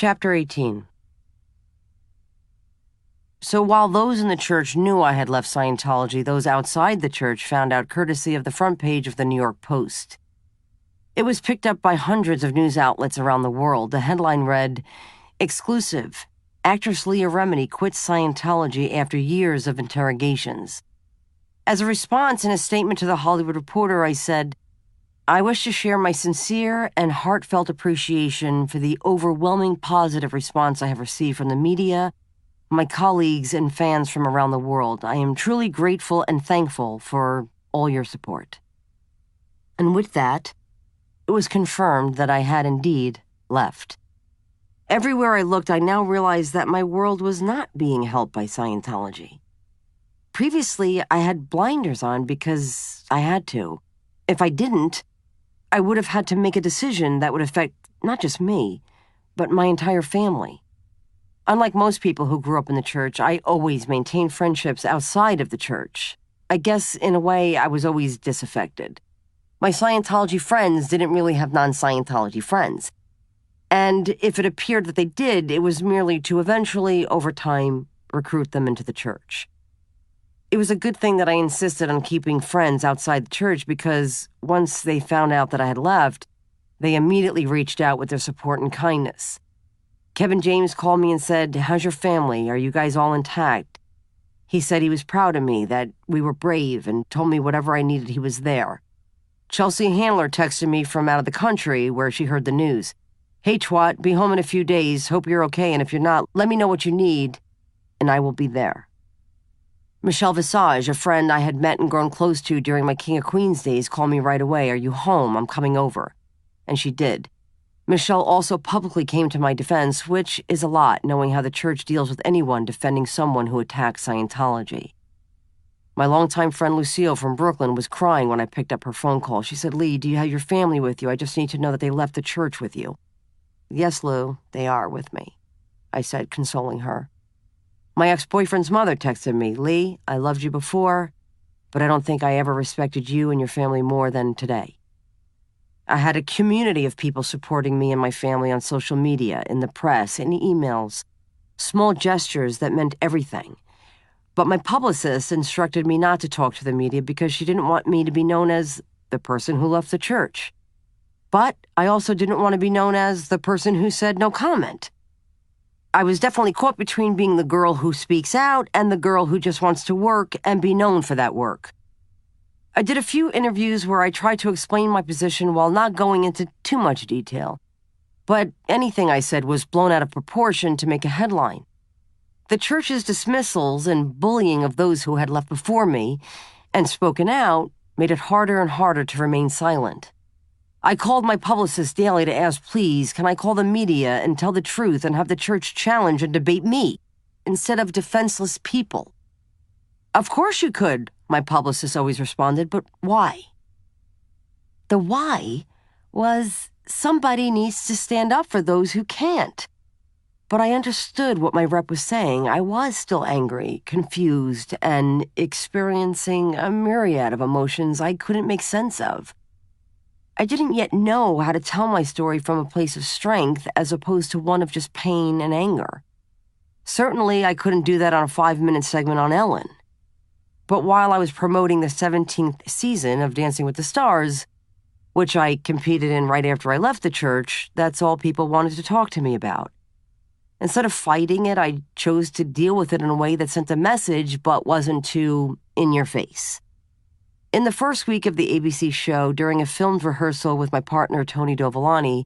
Chapter 18. So while those in the church knew I had left Scientology, those outside the church found out courtesy of the front page of the New York Post. It was picked up by hundreds of news outlets around the world. The headline read, "Exclusive. Actress Leah Remini quits Scientology after years of interrogations." As a response, in a statement to The Hollywood Reporter, I said, "I wish to share my sincere and heartfelt appreciation for the overwhelming positive response I have received from the media, my colleagues, and fans from around the world. I am truly grateful and thankful for all your support." And with that, it was confirmed that I had indeed left. Everywhere I looked, I now realized that my world was not being helped by Scientology. Previously, I had blinders on because I had to. If I didn't, I would have had to make a decision that would affect not just me, but my entire family. Unlike most people who grew up in the church, I always maintained friendships outside of the church. I guess, in a way, I was always disaffected. My Scientology friends didn't really have non-Scientology friends. And if it appeared that they did, it was merely to eventually, over time, recruit them into the church. It was a good thing that I insisted on keeping friends outside the church because once they found out that I had left, they immediately reached out with their support and kindness. Kevin James called me and said, "How's your family? Are you guys all intact?" He said he was proud of me, that we were brave, and told me whatever I needed, he was there. Chelsea Handler texted me from out of the country where she heard the news. "Hey, twat, be home in a few days. Hope you're okay, and if you're not, let me know what you need, and I will be there." Michelle Visage, a friend I had met and grown close to during my King of Queens days, called me right away. "Are you home? I'm coming over." And she did. Michelle also publicly came to my defense, which is a lot, knowing how the church deals with anyone defending someone who attacks Scientology. My longtime friend Lucille from Brooklyn was crying when I picked up her phone call. She said, "Lee, do you have your family with you? I just need to know that they left the church with you." "Yes, Lou, they are with me," I said, consoling her. My ex-boyfriend's mother texted me, "Lee, I loved you before, but I don't think I ever respected you and your family more than today." I had a community of people supporting me and my family on social media, in the press, in emails, small gestures that meant everything. But my publicist instructed me not to talk to the media because she didn't want me to be known as the person who left the church. But I also didn't want to be known as the person who said no comment. I was definitely caught between being the girl who speaks out and the girl who just wants to work and be known for that work. I did a few interviews where I tried to explain my position while not going into too much detail, but anything I said was blown out of proportion to make a headline. The church's dismissals and bullying of those who had left before me and spoken out made it harder and harder to remain silent. I called my publicist daily to ask, "Please, can I call the media and tell the truth and have the church challenge and debate me instead of defenseless people?" "Of course you could," my publicist always responded, "but why?" The why was somebody needs to stand up for those who can't. But I understood what my rep was saying. I was still angry, confused, and experiencing a myriad of emotions I couldn't make sense of. I didn't yet know how to tell my story from a place of strength as opposed to one of just pain and anger. Certainly, I couldn't do that on a 5-minute segment on Ellen. But while I was promoting the 17th season of Dancing with the Stars, which I competed in right after I left the church, that's all people wanted to talk to me about. Instead of fighting it, I chose to deal with it in a way that sent a message but wasn't too in your face. In the first week of the ABC show, during a filmed rehearsal with my partner Tony Dovolani,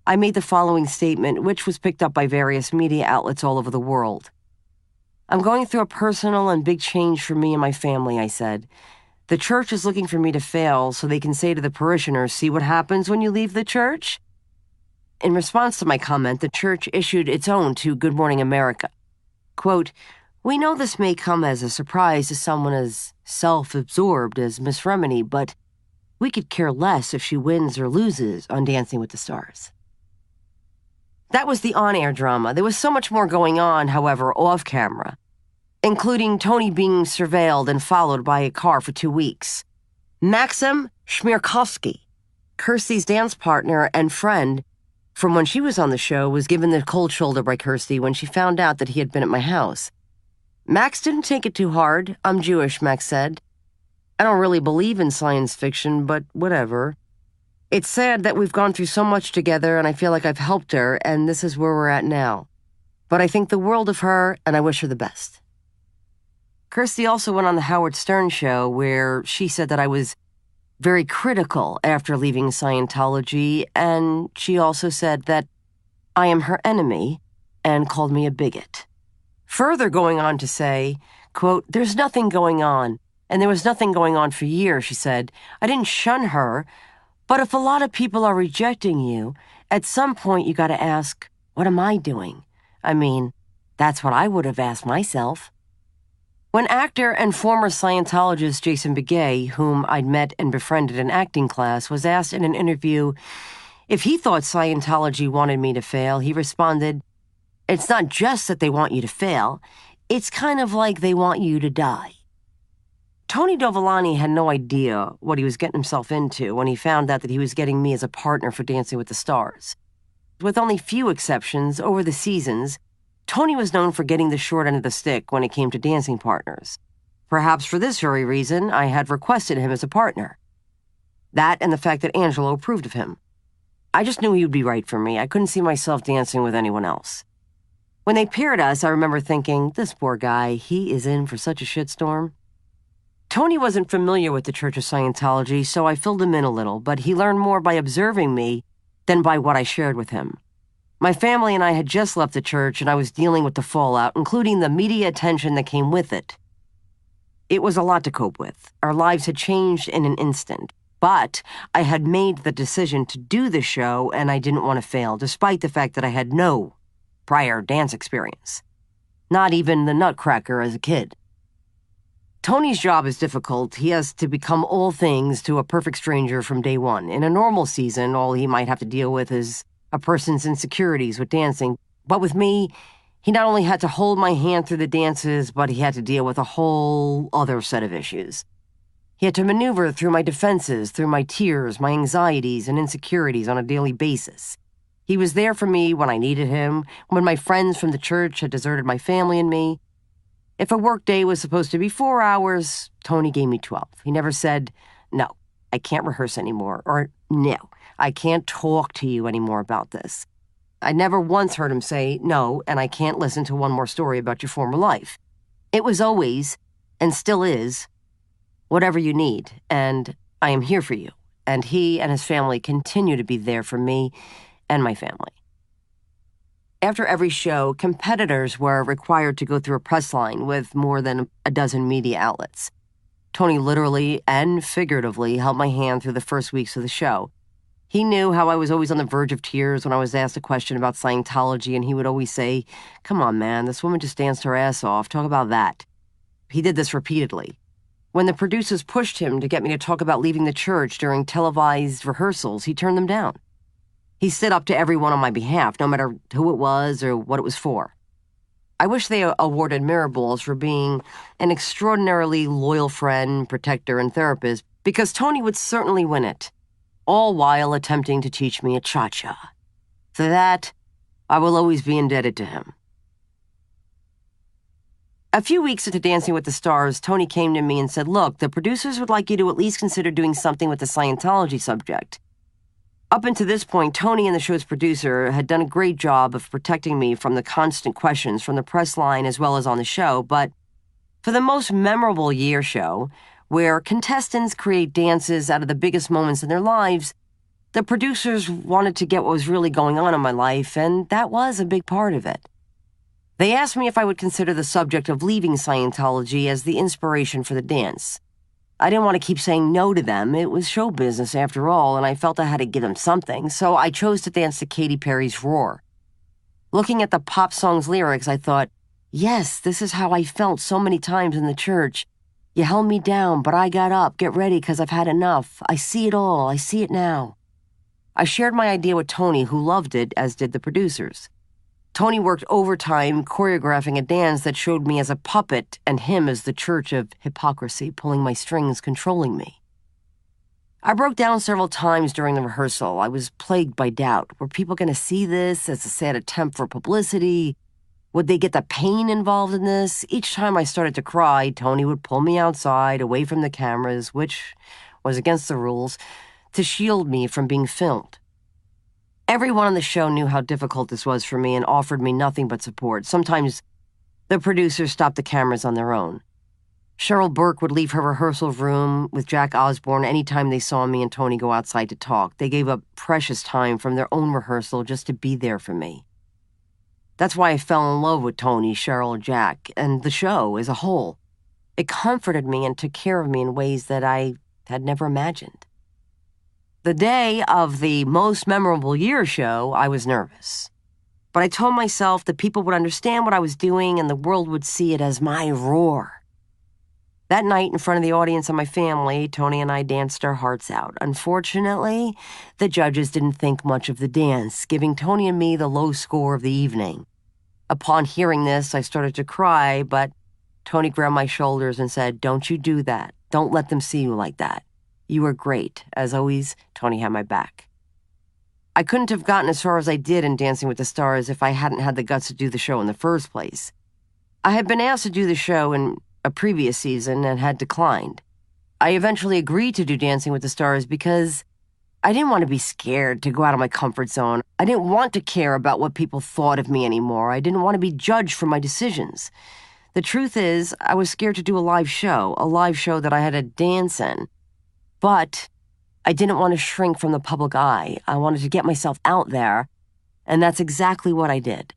I made the following statement, which was picked up by various media outlets all over the world. "I'm going through a personal and big change for me and my family," I said. "The church is looking for me to fail so they can say to the parishioners, 'See what happens when you leave the church?'" In response to my comment, the church issued its own to Good Morning America. Quote, "We know this may come as a surprise to someone as self-absorbed as Miss Remini, but we could care less if she wins or loses on Dancing with the Stars." That was the on-air drama. There was so much more going on, however, off-camera, including Tony being surveilled and followed by a car for 2 weeks. Maxim Shmirkovsky, Kirsty's dance partner and friend, from when she was on the show was given the cold shoulder by Kirsty when she found out that he had been at my house. Max didn't take it too hard. I'm Jewish, Max said. I don't really believe in science fiction, but whatever. It's sad that we've gone through so much together, and I feel like I've helped her, and this is where we're at now. But I think the world of her, and I wish her the best. Kirsty also went on the Howard Stern show, where she said that I was very critical after leaving Scientology, and she also said that I am her enemy and called me a bigot. Further going on to say, quote, "There's nothing going on, and there was nothing going on for years," she said. "I didn't shun her, but if a lot of people are rejecting you, at some point you gotta ask, what am I doing? I mean, that's what I would have asked myself." When actor and former Scientologist Jason Begay, whom I'd met and befriended in acting class, was asked in an interview if he thought Scientology wanted me to fail, he responded, "It's not just that they want you to fail, it's kind of like they want you to die." Tony Dovolani had no idea what he was getting himself into when he found out that he was getting me as a partner for Dancing with the Stars. With only few exceptions, over the seasons, Tony was known for getting the short end of the stick when it came to dancing partners. Perhaps for this very reason, I had requested him as a partner. That and the fact that Angelo approved of him. I just knew he would be right for me. I couldn't see myself dancing with anyone else. When they paired us, I remember thinking, this poor guy, he is in for such a shitstorm. Tony wasn't familiar with the Church of Scientology, so I filled him in a little, but he learned more by observing me than by what I shared with him. My family and I had just left the church, and I was dealing with the fallout, including the media attention that came with it. It was a lot to cope with. Our lives had changed in an instant, but I had made the decision to do the show, and I didn't want to fail, despite the fact that I had no prior dance experience. Not even the Nutcracker as a kid. Tony's job is difficult. He has to become all things to a perfect stranger from day one. In a normal season, all he might have to deal with is a person's insecurities with dancing. But with me, he not only had to hold my hand through the dances, but he had to deal with a whole other set of issues. He had to maneuver through my defenses, through my tears, my anxieties, and insecurities on a daily basis. He was there for me when I needed him, when my friends from the church had deserted my family and me. If a workday was supposed to be 4 hours, Tony gave me 12. He never said, "No, I can't rehearse anymore," or "No, I can't talk to you anymore about this." I never once heard him say, "No, and I can't listen to one more story about your former life." It was always, and still is, whatever you need, and I am here for you. And he and his family continue to be there for me and my family. After every show, competitors were required to go through a press line with more than a dozen media outlets. Tony literally and figuratively held my hand through the first weeks of the show. He knew how I was always on the verge of tears when I was asked a question about Scientology, and he would always say, "Come on, man, this woman just danced her ass off. Talk about that." He did this repeatedly. When the producers pushed him to get me to talk about leaving the church during televised rehearsals, he turned them down. He stood up to everyone on my behalf, no matter who it was or what it was for. I wish they awarded Mirror Balls for being an extraordinarily loyal friend, protector, and therapist, because Tony would certainly win it, all while attempting to teach me a cha-cha. For that, I will always be indebted to him. A few weeks into Dancing with the Stars, Tony came to me and said, "Look, the producers would like you to at least consider doing something with the Scientology subject." Up until this point, Tony and the show's producer had done a great job of protecting me from the constant questions from the press line as well as on the show, but for the most memorable year show, where contestants create dances out of the biggest moments in their lives, the producers wanted to get what was really going on in my life, and that was a big part of it. They asked me if I would consider the subject of leaving Scientology as the inspiration for the dance. I didn't want to keep saying no to them. It was show business after all, and I felt I had to give them something, so I chose to dance to Katy Perry's Roar. Looking at the pop song's lyrics, I thought, yes, this is how I felt so many times in the church. You held me down, but I got up. Get ready, 'cause I've had enough. I see it all. I see it now. I shared my idea with Tony, who loved it, as did the producers. Tony worked overtime choreographing a dance that showed me as a puppet and him as the church of hypocrisy, pulling my strings, controlling me. I broke down several times during the rehearsal. I was plagued by doubt. Were people going to see this as a sad attempt for publicity? Would they get the pain involved in this? Each time I started to cry, Tony would pull me outside, away from the cameras, which was against the rules, to shield me from being filmed. Everyone on the show knew how difficult this was for me and offered me nothing but support. Sometimes the producers stopped the cameras on their own. Cheryl Burke would leave her rehearsal room with Jack Osborne anytime they saw me and Tony go outside to talk. They gave up precious time from their own rehearsal just to be there for me. That's why I fell in love with Tony, Cheryl, Jack, and the show as a whole. It comforted me and took care of me in ways that I had never imagined. The day of the Most Memorable Year show, I was nervous. But I told myself that people would understand what I was doing and the world would see it as my roar. That night, in front of the audience and my family, Tony and I danced our hearts out. Unfortunately, the judges didn't think much of the dance, giving Tony and me the low score of the evening. Upon hearing this, I started to cry, but Tony grabbed my shoulders and said, "Don't you do that. Don't let them see you like that. You were great." As always, Tony had my back. I couldn't have gotten as far as I did in Dancing with the Stars if I hadn't had the guts to do the show in the first place. I had been asked to do the show in a previous season and had declined. I eventually agreed to do Dancing with the Stars because I didn't want to be scared to go out of my comfort zone. I didn't want to care about what people thought of me anymore. I didn't want to be judged for my decisions. The truth is, I was scared to do a live show that I had to dance in. But I didn't want to shrink from the public eye. I wanted to get myself out there, and that's exactly what I did.